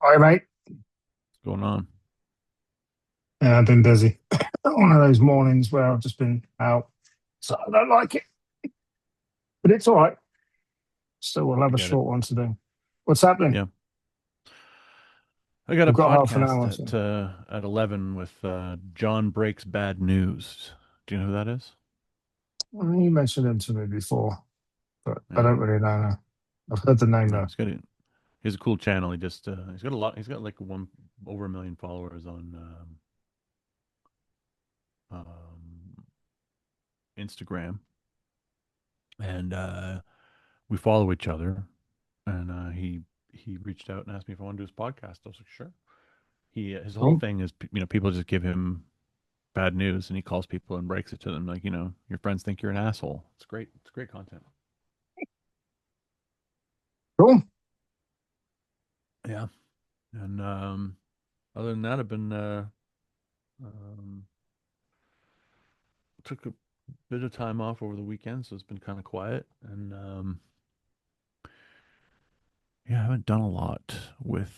Hi, mate. What's going on? Yeah, I've been busy. One of those mornings where I've just been out, so I don't like it, but it's all right. Still, we'll I have a get it. short one today. What's happening? Yeah. I got a We've got half an podcast hour. So. at 11 with John Breaks Bad News. Do you know who that is? Well, you mentioned him to me before, but I Yeah. don't really know now. I've heard the name No, though. he's a cool channel. He's got a lot. He's got like one over a million followers on Instagram, and we follow each other. And he reached out and asked me if I wanted to do his podcast. I was like, sure. His whole Cool. thing is people just give him bad news and he calls people and breaks it to them like, your friends think you're an asshole. It's great. It's great content. Cool. Yeah. And other than that, I've been um, took a bit of time off over the weekend, so it's been kind of quiet. And yeah, I haven't done a lot with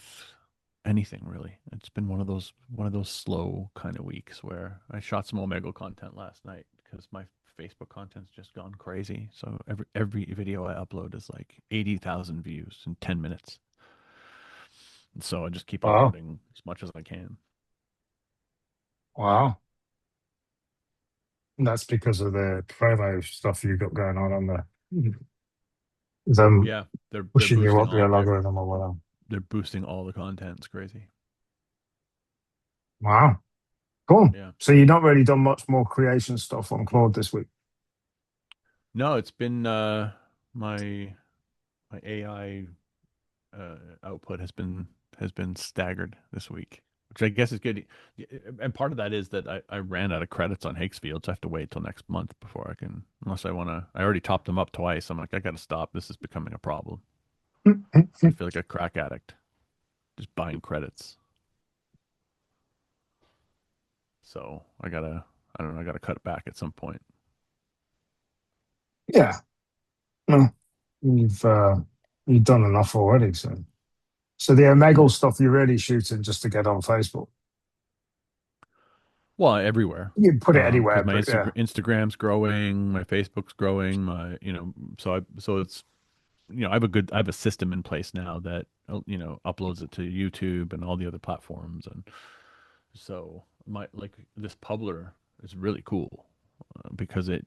anything really. It's been one of those slow kind of weeks where I shot some Omegle content last night because my Facebook content's just gone crazy. So every video I upload is like 80,000 views in 10 minutes. And so I just keep Wow. uploading as much as I can. Wow. And that's because of the promo stuff you got going on them Yeah, they're pushing you boosting up the all algorithm or whatever. they're boosting all the content. It's crazy. Wow. Cool. Yeah. So you've not really done much more creation stuff on Claude this week. No, it's been my my AI output has been staggered this week, which I guess is good. And part of that is that I ran out of credits on Hakesfield, so I have to wait till next month before I can, unless I want to. I already topped them up twice. I'm like, I got to stop. This is becoming a problem. I feel like a crack addict just buying credits. So I don't know, I gotta cut it back at some point. Yeah. Well, you've you've done enough already. So the Yeah. Omegle stuff you're really shooting just to get on Facebook. Well, everywhere. You can put it Because anywhere, my but yeah. Instagram's growing, my Facebook's growing, so it's I have a system in place now that uploads it to YouTube and all the other platforms, and so my like this Publer is really cool because it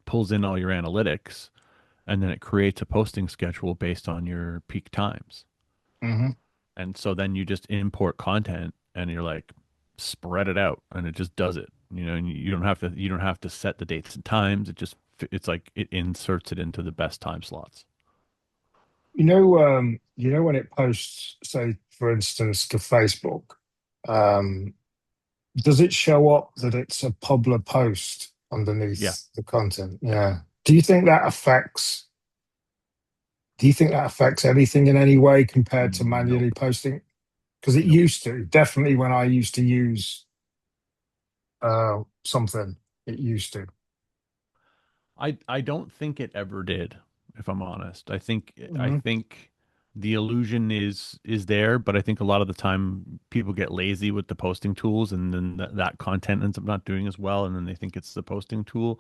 pulls in all your analytics and then it creates a posting schedule based on your peak times. Hmm. And so then you just import content and you're like spread it out and it just does it. And you don't have to set the dates and times. It's like it inserts it into the best time slots. You know when it posts, say, for instance, to Facebook, um, does it show up that it's a Publer post Yeah. underneath the content? Yeah. Do you think that affects? Do you think that affects anything in any way compared to manually Nope. posting? Because it Nope. used to, definitely when I used to use something, it used to. I don't think it ever did, if I'm honest. I Hmm. think the illusion is there, but I think a lot of the time people get lazy with the posting tools and then that content ends up not doing as well and then they think it's the posting tool.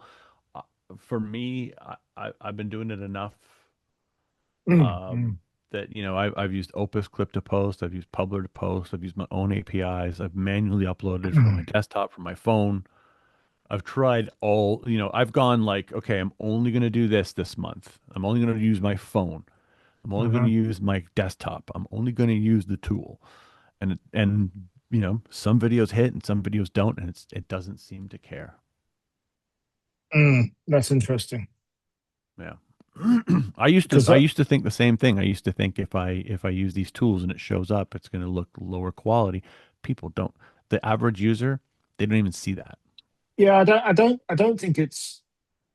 Uh, For me, I've been doing it enough Mm-hmm. um, that I've used Opus Clip to post, I've used Publer to post, I've used my own APIs, I've manually uploaded from my desktop, from my phone. I've tried I've gone like, okay, I'm only going to do this month. I'm only going to use my phone. I'm only going to Hmm. use my desktop. I'm only going to use the tool. And some videos hit and some videos don't, and it doesn't seem to care. That's interesting Yeah. I used to because I used to think the same thing. I used to think if I use these tools and it shows up, it's going to look lower quality. People don't. The average user, they don't even see that. yeah, I don't think it's.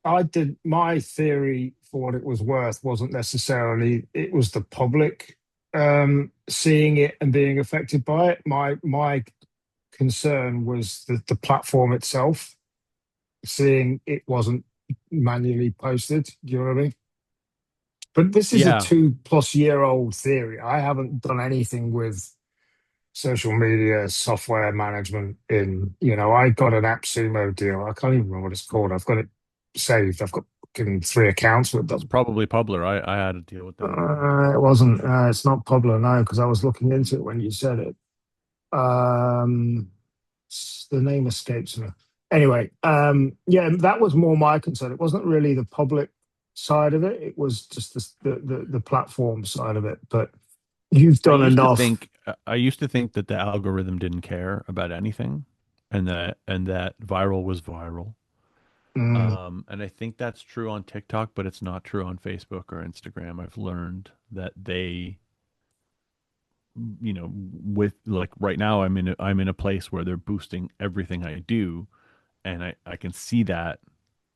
I did my theory for what it was worth wasn't necessarily it was the public seeing it and being affected by it. My concern was the platform itself seeing it wasn't manually posted. Do you know what I mean? But this is a Yeah, 2+ year old theory. I haven't done anything with social media software management I got an AppSumo deal. I can't even remember what it's called. I've got it saved. I've got fucking 3 accounts with it's them. probably Publer. I had to deal with them as well. It wasn't, it's not Pablo now because I was looking into it when you said it. Um, the name escapes me. Anyway, yeah, that was more my concern. It wasn't really the public side of it. It was just the platform side of it. But you've done enough. I used to think that the algorithm didn't care about anything, and that viral was viral. Mm, And I think that's true on TikTok, but it's not true on Facebook or Instagram. I've learned that they, with like right now, I'm in a place where they're boosting everything I do, and I can see that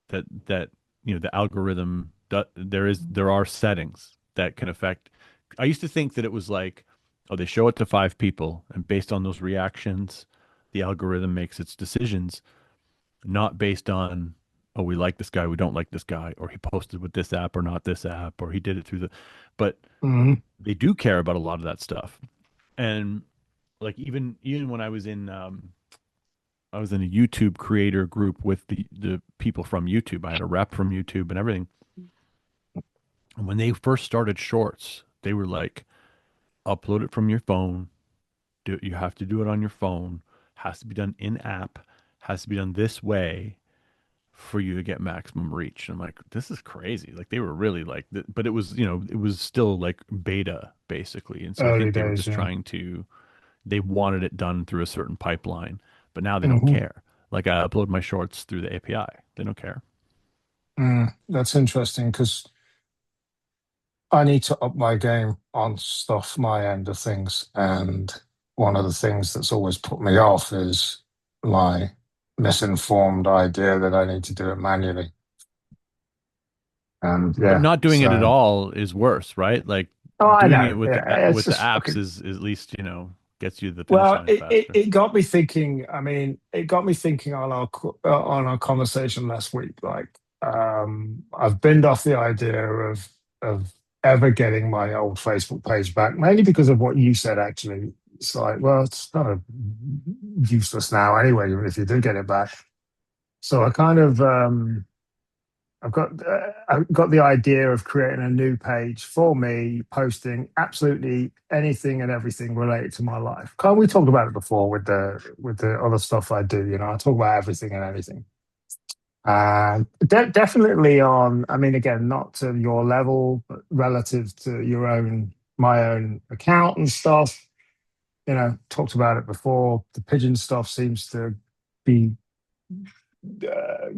the algorithm there are settings that can affect. I used to think that it was like, oh, they show it to 5 people, and based on those reactions, the algorithm makes its decisions, not based on, oh, we like this guy, we don't like this guy, or he posted with this app or not this app, or he did it through the. But mm, they do care about a lot of that stuff, and like even when I was in a YouTube creator group with the people from YouTube. I had a rep from YouTube and everything. And when they first started shorts, they were like, upload it from your phone. You have to do it on your phone. Has to be done in app. Has to be done this way for you to get maximum reach. And I'm like, this is crazy. Like they were really like, but it was, it was still like beta basically. And so I early think they were days, just yeah. trying to, they wanted it done through a certain pipeline, but now they don't Hmm. care. Like I upload my shorts through the API. They don't care. That's interesting because I need to up my game on stuff, my end of things. And one of the things that's always put me off is my misinformed idea that I need to do it manually. And But yeah, not doing it at so, all is worse, right? Like oh, I doing it know. Yeah, it's with the just apps fucking. is at least, gets you to the finish Well, line it, it, faster. it got me thinking. I mean, it got me thinking on our conversation last week. Like, I've binned off the idea of ever getting my old Facebook page back, mainly because of what you said. Actually, it's like, well, it's kind of useless now anyway, even if you do get it back. So I kind of I've got the idea of creating a new page for me, posting absolutely anything and everything related to my life. Carl, we talked about it before with the other stuff I do. I talk about everything and anything. Definitely on. I mean, again, not to your level, but relative to my own account and stuff. Talked about it before. The pigeon stuff seems to be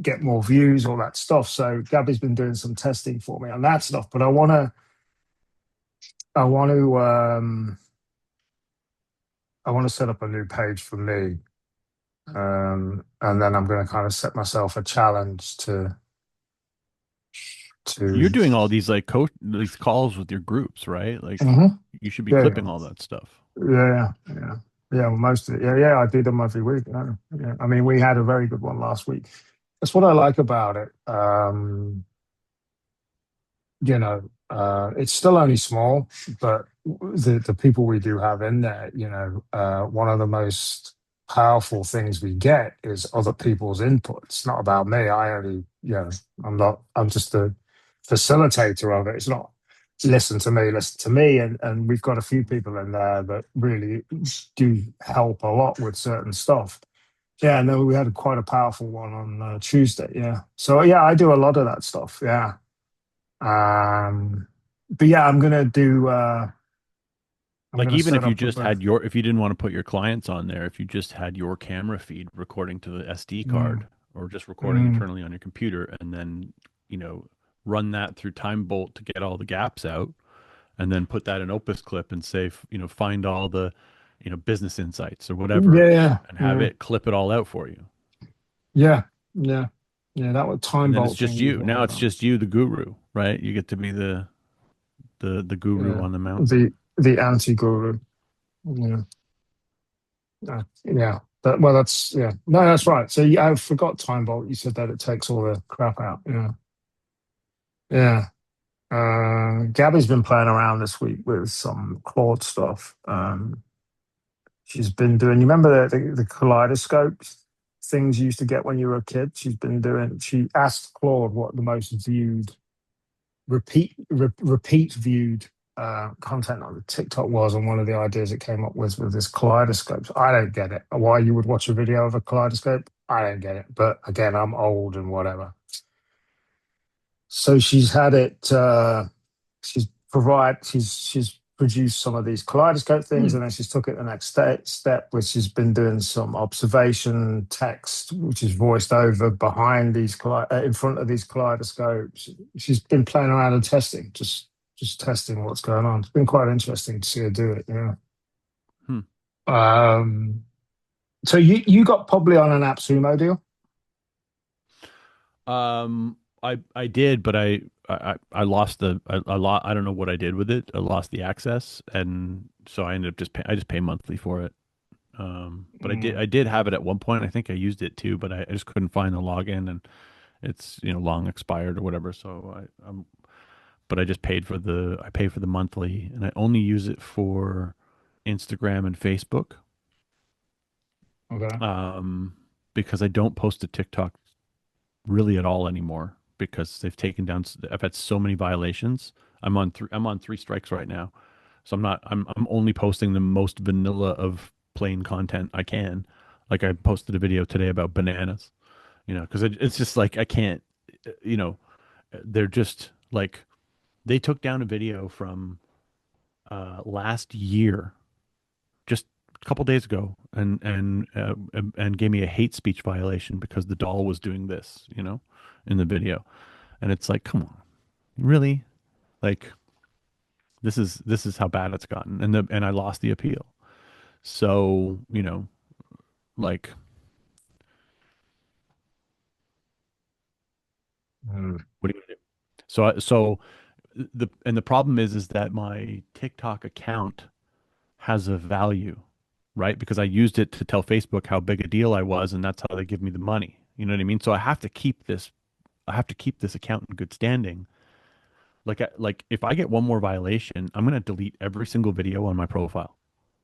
get more views, all that stuff. So Gabby's been doing some testing for me on that stuff. But I want to, I want to set up a new page for me, and then I'm going to kind of set myself a challenge to. You're doing all these like these calls with your groups, right? Like Mhm. you should be Yeah, clipping all that stuff. yeah, yeah, yeah. Well, most of it, yeah, yeah. I do them every week. Yeah, yeah. I mean, we had a very good one last week. That's what I like about it. It's still only small, but the people we do have in there, one of the most powerful things we get is other people's input. It's not about me. I'm just a facilitator of it. It's not listen to me. And we've got a few people in there that really do help a lot with certain stuff. Yeah, and then we had quite a powerful one on Tuesday. Yeah. So, yeah, I do a lot of that stuff. Yeah. Um, but yeah, I'm Like gonna even set if you up just a had your if you didn't want to put your clients on there, if you just had your camera feed recording to the SD mm, card or just recording mm, internally on your computer and then, you know, run that through Time Bolt to get all the gaps out and then put that in Opus Clip and say, find all the, business insights or whatever yeah, and have yeah, it clip it all out for you. yeah, yeah, yeah. That was And time then it's vault just thing you you. brought Now up. it's just you, the guru, right? You get to be the guru Yeah, on the mountain. the anti guru. Yeah, yeah. Well, that's yeah. No, that's right. So yeah, I forgot time vault. You said that it takes all the crap out. Yeah, yeah. Gabby's been playing around this week with some Claude stuff. She's been doing, you remember the kaleidoscope things you used to get when you were a kid? She asked Claude what the most viewed, repeat viewed content on the TikTok was, and one of the ideas it came up with this kaleidoscope. So I don't get it. Why you would watch a video of a kaleidoscope? I don't get it. But again, I'm old and whatever. So she's had it. She's produced some of these kaleidoscope things, Hmm. and then she's took it the next step, which has been doing some observation text, which is voiced over behind in front of these kaleidoscopes. She's been playing around and testing, just testing what's going on. It's been quite interesting to see her do it. Yeah. Hmm. Um, so you got probably on an AppSumo deal. I did, but I lost I don't know what I did with it. I lost the access, and so I ended up I just pay monthly for it. But Mm, I did have it at one point. I think I used it too, but I just couldn't find the login, and it's long expired or whatever. So but I just I pay for the monthly, and I only use it for Instagram and Facebook. okay. Um, because I don't post to TikTok really at all anymore because they've taken down. I've had so many violations. I'm on three strikes right now, so I'm only posting the most vanilla of plain content I can. Like I posted a video today about bananas, because it's just like I can't, you know, they're just like they took down a video from last year just a couple days ago and gave me a hate speech violation because the doll was doing this, in the video. And it's like, come on, really? Like this is how bad it's gotten. And I lost the appeal. So, like Mm, what do you do? So the problem is that my TikTok account has a value, right? Because I used it to tell Facebook how big a deal I was, and that's how they give me the money. You know what I mean? So I have to keep this account in good standing. Like if I get one more violation, I'm gonna delete every single video on my profile.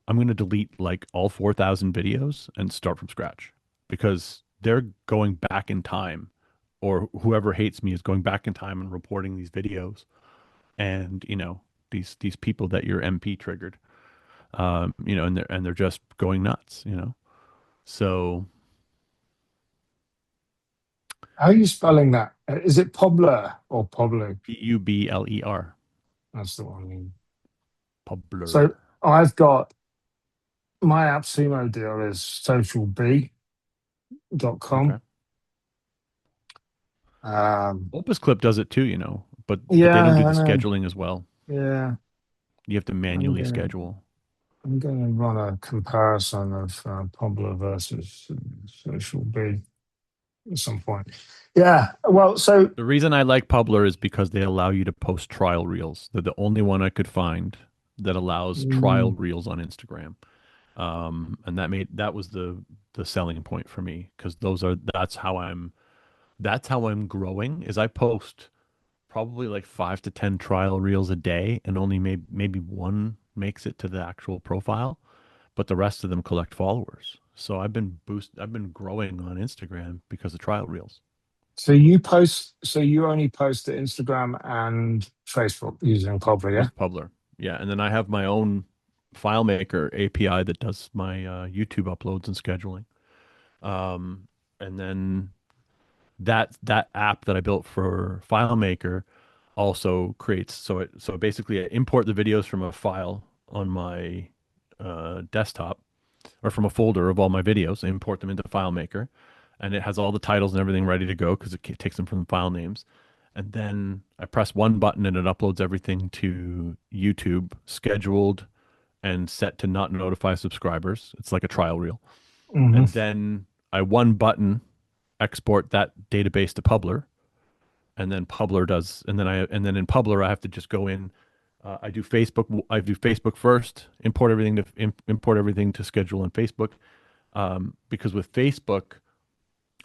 I'm gonna delete like all 4,000 videos and start from scratch because they're going back in time, or whoever hates me is going back in time and reporting these videos, and these people that your MP triggered, and they're just going nuts. So how are you spelling that? Is it Pobler or Pablo? Publer, That's the one I mean. So Publer. I've got my AppSumo deal is socialb.com. Okay. Um, Opus Clip does it too, but they don't do yeah, the I know. scheduling as well. Yeah, You have to I'm manually gonna schedule. I'm gonna run a comparison of Pablo versus Social B at some point. Yeah, well, so The reason I like Publer is because they allow you to post trial reels. They're the only one I could find that allows trial mm, reels on Instagram. And that was the selling point for me because that's how I'm growing is I post probably like 5 to 10 trial reels a day, and only maybe one makes it to the actual profile, but the rest of them collect followers. So I've been growing on Instagram because of trial reels so you only post to Instagram and Facebook using Pablo, yeah? with Publer. Yeah, and then I have my own FileMaker API that does my YouTube uploads and scheduling. And then that app that I built for FileMaker also creates so basically I import the videos from a file on my desktop, or from a folder of all my videos. I import them into FileMaker, and it has all the titles and everything ready to go because it takes them from the file names. And then I press one button and it uploads everything to YouTube, scheduled and set to not notify subscribers. It's like a trial reel. Hmm. And then I one button export that database to Publer, and then Publer does, and then in Publer I have to just go in. I do Facebook first, import everything to schedule on Facebook. Because with Facebook,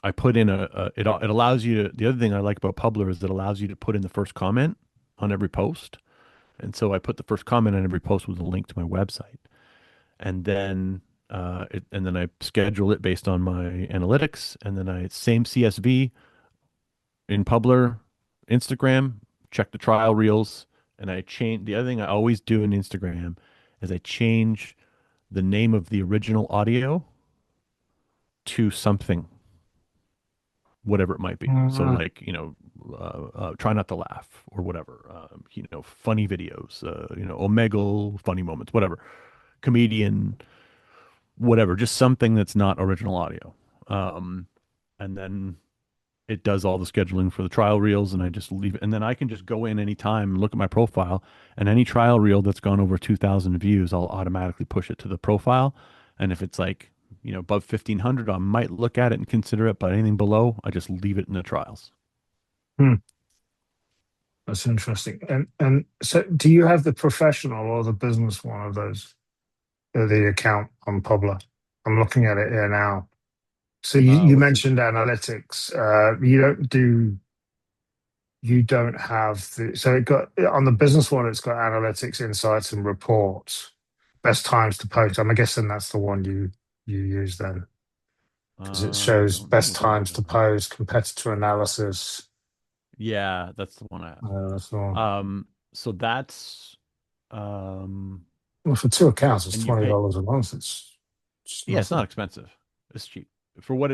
I put in it allows you to. The other thing I like about Publer is it allows you to put in the first comment. on every post. And so I put the first comment on every post with a link to my website. And then and then I schedule it based on my analytics. And then I same CSV in Publer, Instagram, check the trial reels, and I change the other thing I always do in Instagram is I change the name of the original audio to something, whatever it might be. So Mm. like, try not to laugh or whatever. Funny videos, Omegle, funny moments, whatever. Comedian, whatever, just something that's not original audio. Um, and then it does all the scheduling for the trial reels and I just leave it. And then I can just go in anytime and look at my profile and any trial reel that's gone over 2,000 views, I'll automatically push it to the profile. And if it's like, above 1,500, I might look at it and consider it, but anything below, I just leave it in the trials. Hmm. That's interesting. And so, do you have the professional or the business one of those? The account on Publer. I'm looking at it here now. So you What's the, mentioned analytics. You don't have the, so it got on the business one, it's got analytics, insights, and reports. Best times to post. I'm guessing that's the one you use then, because it I shows don't know best if I times to have that. post, competitor analysis. Yeah, that's the one I have. That's the one. So that's, um, Well, for two accounts, it's and you twenty pay, dollars a month. It's just yeah, it's not nothing. expensive. It's cheap for what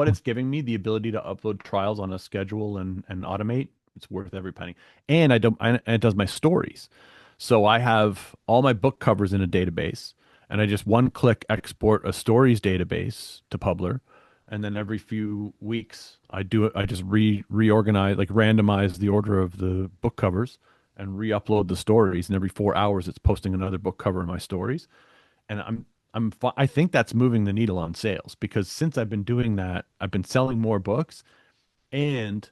it's giving me, the ability to upload trials on a schedule and automate. It's worth every penny. And and it does my stories. So I have all my book covers in a database, and I just one click export a stories database to Publer, and then every few weeks I do it. I just reorganize, like randomize the order of the book covers and re-upload the stories. And every 4 hours, it's posting another book cover in my stories and I think that's moving the needle on sales because since I've been doing that, I've been selling more books and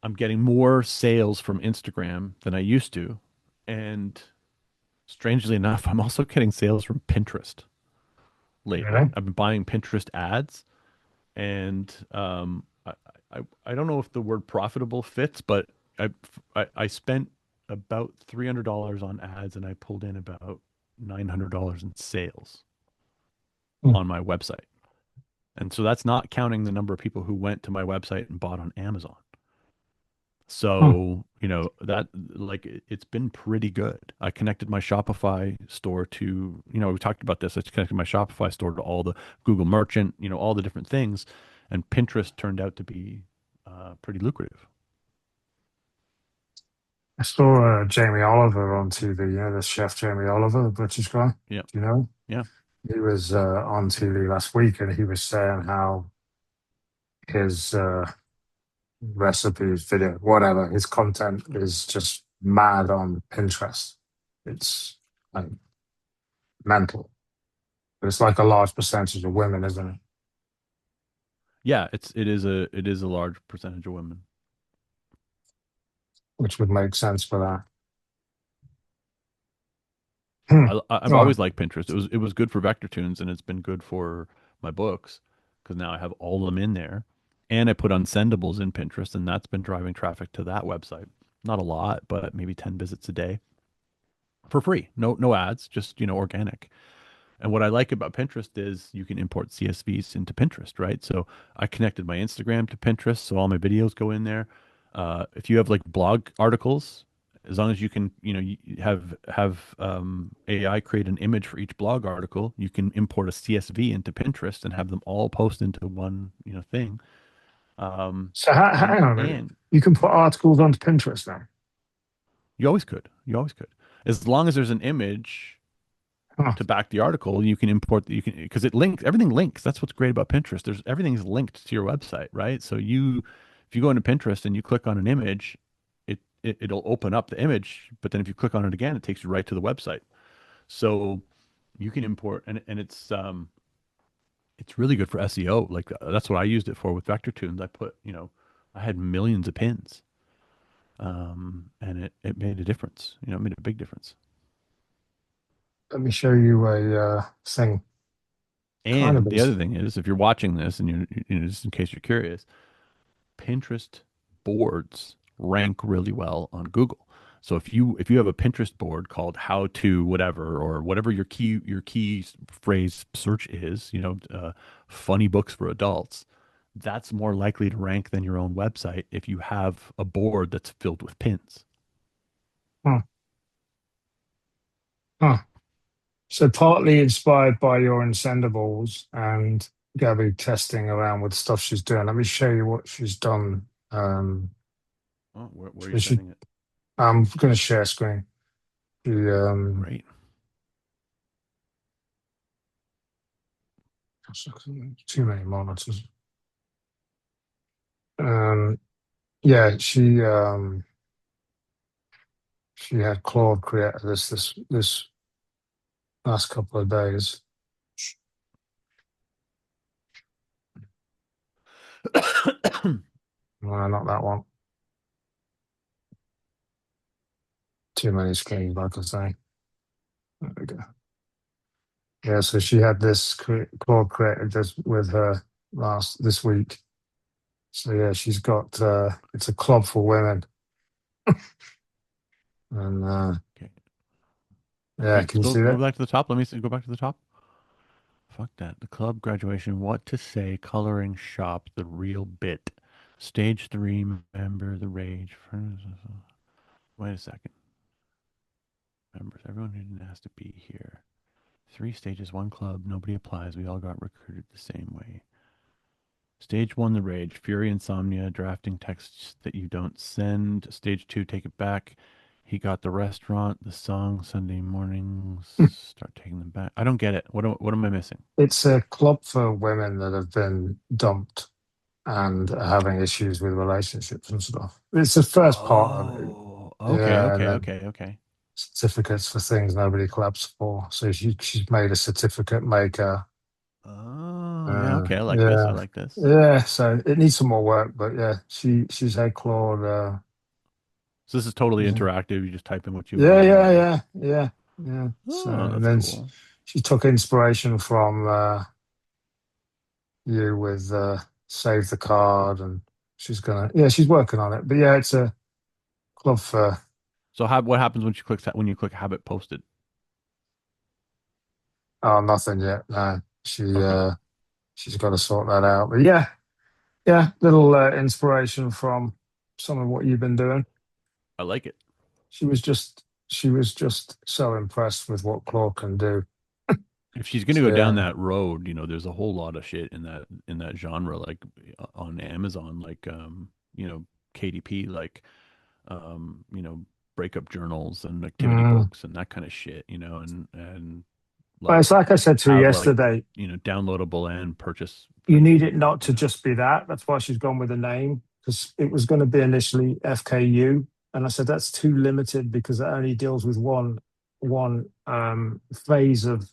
I'm getting more sales from Instagram than I used to. And strangely enough, I'm also getting sales from Pinterest lately. Really? I've been buying Pinterest ads and I don't know if the word profitable fits, but I spent about $300 on ads and I pulled in about $900 in sales Hmm. on my website. And so that's not counting the number of people who went to my website and bought on Amazon. Hmm. So, that like it's been pretty good. I connected my Shopify store to, we talked about this. I connected my Shopify store to all the Google Merchant, all the different things. And Pinterest turned out to be pretty lucrative. I saw Jamie Oliver on TV. The chef Jamie Oliver, the British guy. Yeah. Do you know? Yeah. He was on TV last week, and he was saying how his recipes, video, whatever, his content is just mad on Pinterest. It's like mental. But it's like a large percentage of women, isn't it? Yeah. It is a large percentage of women. Which would make sense for that. Hmm. I've All right. always liked Pinterest. It was good for vector tunes, and it's been good for my books because now I have all of them in there, and I put unsendables in Pinterest, and that's been driving traffic to that website. Not a lot, but maybe 10 visits a day for free. No ads, just organic. And what I like about Pinterest is you can import CSVs into Pinterest, right? So I connected my Instagram to Pinterest, so all my videos go in there. If you have like blog articles, as long as you can, have AI create an image for each blog article, you can import a CSV into Pinterest and have them all post into one, thing. Um, So and hang on a minute. and You can put articles onto Pinterest now. you always could, as long as there's an image Huh. to back the article, you can import because it links everything links. That's what's great about Pinterest. There's everything's linked to your website, right? So if you go into Pinterest and you click on an image, it'll open up the image, but then if you click on it again, it takes you right to the website. So you can import and it's really good for SEO. Like that's what I used it for with Vector Tunes. I had millions of pins. And it made a difference. It made a big difference. Let me show you a thing. Kind of And the is. other thing is, if you're watching this and just in case you're curious, Pinterest boards rank really well on Google. So if you have a Pinterest board called how to whatever or whatever your key phrase search is, funny books for adults, that's more likely to rank than your own website if you have a board that's filled with pins. Huh, huh. So partly inspired by your incendibles and Gabby testing around with stuff she's doing. Let me show you what she's done. Oh, where are you So she, sending it? I'm going to share screen. She, Great. too many monitors. Um, yeah, she had Claude create this last couple of days. No, not that one. Too many screens, like I say. There we go. Yeah, so she had Claude created this with her this week. So yeah, she's got it's a club for women, and Okay. yeah, Wait, can you scroll, see go that? back to the top. Let me see, go back to the top. Fuck that. The club graduation. What to say? Coloring shop. The real bit. Stage three. Member the rage. Wait a second. Members. Everyone who has to be here. Three stages, one club. Nobody applies. We all got recruited the same way. Stage one, the rage. Fury, insomnia, drafting texts that you don't send. Stage two, take it back. He got the restaurant, the song, Sunday mornings. Start taking them back. I don't get it. What am I missing? It's a club for women that have been dumped and are having issues with relationships and stuff. It's the first part of it. Oh, okay, Yeah, and okay, then okay, okay. certificates for things nobody claps for. So she's made a certificate maker. Oh, yeah, okay. I like this. I Yeah, like this. yeah. So it needs some more work, but yeah, she's had Claude. So this is totally Yeah, interactive. You just type in what you yeah, want yeah, and yeah, yeah, yeah. So oh, and that's then cool. she took inspiration from you with save the card, and she's working on it. But yeah, it's a club for So what happens when you click habit posted? nothing yet. No, Okay. she's got to sort that out. But yeah, yeah, little inspiration from some of what you've been doing. I like it. She was just so impressed with what Claude can do. If she's going to So go down yeah. that road, there's a whole lot of shit in that genre, like on Amazon, like KDP, like breakup journals and activity Mm. books and that kind of shit, and But it's like like I said to her have like yesterday, downloadable and purchase you print, need it not to just be that. That's why she's gone with the name, because it was going to be initially FKU. And I said that's too limited because it only deals with one phase of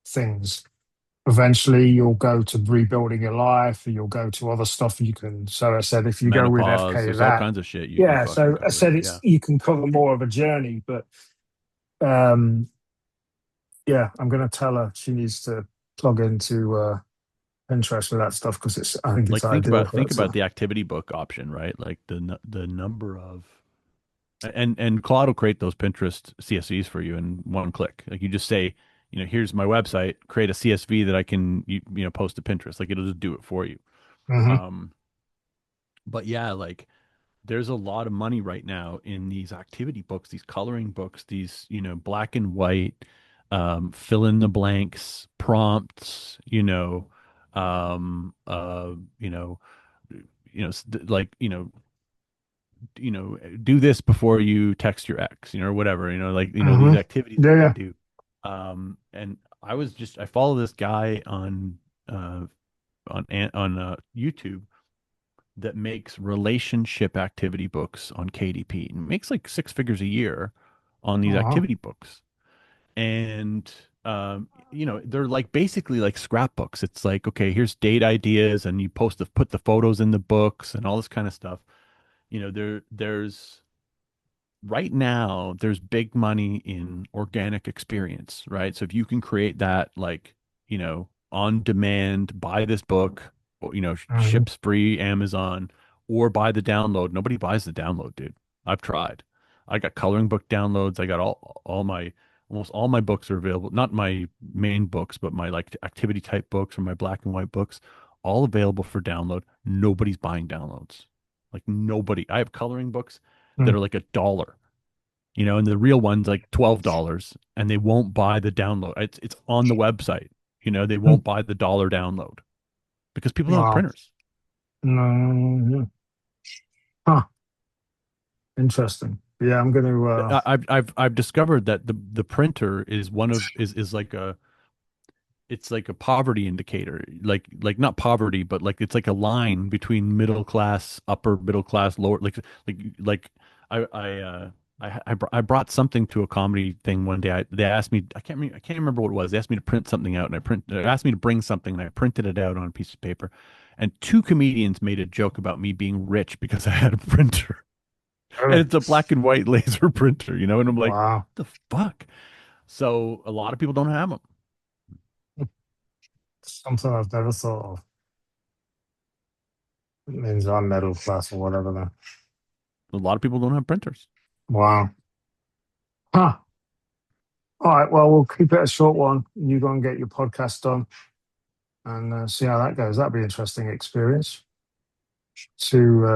things. Eventually you'll go to rebuilding your life, or you'll go to other stuff you can. So I said if you go with menopause. FK There's all that, kinds of shit you can yeah. fucking So I cover said there. it's Yeah. you can cover more of a journey, but um yeah, I'm going to tell her she needs to plug into Pinterest with that stuff because I think it's Like ideal for think that about stuff. the activity book option, right? Like the number of and Claude will create those Pinterest CSVs for you in one click. Like you just say, here's my website, create a CSV that I can post to Pinterest. Like it'll just do it for you. Hmm. Um, but yeah, like there's a lot of money right now in these activity books, these coloring books, these black and white, fill in the blanks prompts, um, uh, you know, like do this before you text your ex, or whatever, like, Hmm. these activities Yeah, that they yeah. do. And I follow this guy uh, on YouTube that makes relationship activity books on KDP and makes like six figures a year on these Uh-huh. activity books. And they're like basically like scrapbooks. It's like, okay, here's date ideas, and you put the photos in the books and all this kind of stuff. There's right now there's big money in organic experience, right? So if you can create that, like, on demand, buy this book, or, Hmm. ships free Amazon, or buy the download. Nobody buys the download, dude. I've tried. I got coloring book downloads. I got all my almost all my books are available. Not my main books, but my like activity type books or my black and white books, all available for download. Nobody's buying downloads. Like nobody. I have coloring books that Mm, are like $1, and the real one's like $12, and they won't buy the download. It's on the website. They mm. won't buy the dollar download because people don't have Wow. printers. No. Huh. Interesting. Yeah, I'm going to. I've discovered that the printer is one of is like a it's like a poverty indicator, like not poverty, but like it's like a line between middle class, upper middle class, lower, like I I brought something to a comedy thing one day. They asked me, I can't remember what it was. They asked me to print something out, and they asked me to bring something, and I printed it out on a piece of paper. And two comedians made a joke about me being rich because I had a printer, and Really? it's a black and white laser printer, and I'm like, Wow. what the fuck? So a lot of people don't have them. Something I've never thought of. It means I'm middle class or whatever then. A lot of people don't have printers. Wow. Huh. All right. Well, we'll keep it a short one. You go and get your podcast done and see how that goes. That'd be an interesting experience. Two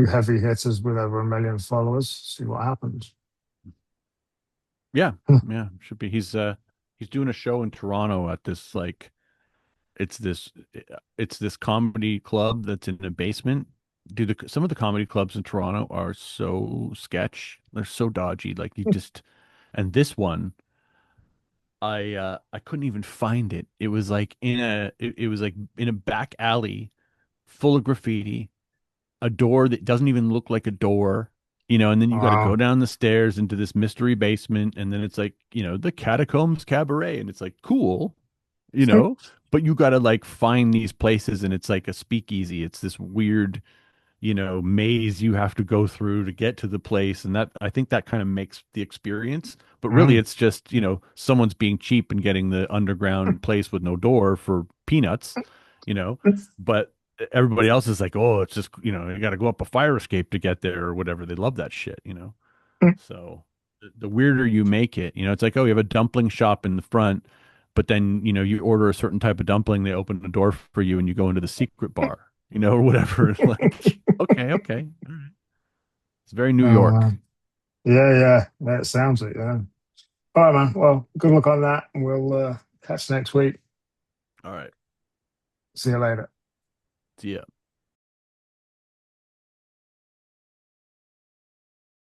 heavy hitters with over 1 million followers. See what happens. Yeah, yeah, should be. He's doing a show in Toronto at this like it's this it's this comedy club that's in a basement. Dude, some of the comedy clubs in Toronto are so sketch. They're so dodgy. Like you just and this one, I couldn't even find it. It was like it was like in a back alley full of graffiti, a door that doesn't even look like a door, and then you got to go Wow. down the stairs into this mystery basement, and then it's like, the Catacombs Cabaret, and it's like cool, you know, but you got to like find these places, and it's like a speakeasy. It's this weird, maze you have to go through to get to the place. And that, I think that kind of makes the experience. But really, Mm. it's just, someone's being cheap and getting the underground place with no door for peanuts, you know. But everybody else is like, oh, it's just, you got to go up a fire escape to get there or whatever. They love that shit. So the weirder you make it, it's like, oh, you have a dumpling shop in the front, but then, you order a certain type of dumpling, they open the door for you and you go into the secret bar, or whatever. Like, okay, okay. All right. It's very New Oh, York. man. Yeah. That sounds it. Yeah. All right, man. Well, good luck on that. We'll catch you next week. All right. See you later. See ya.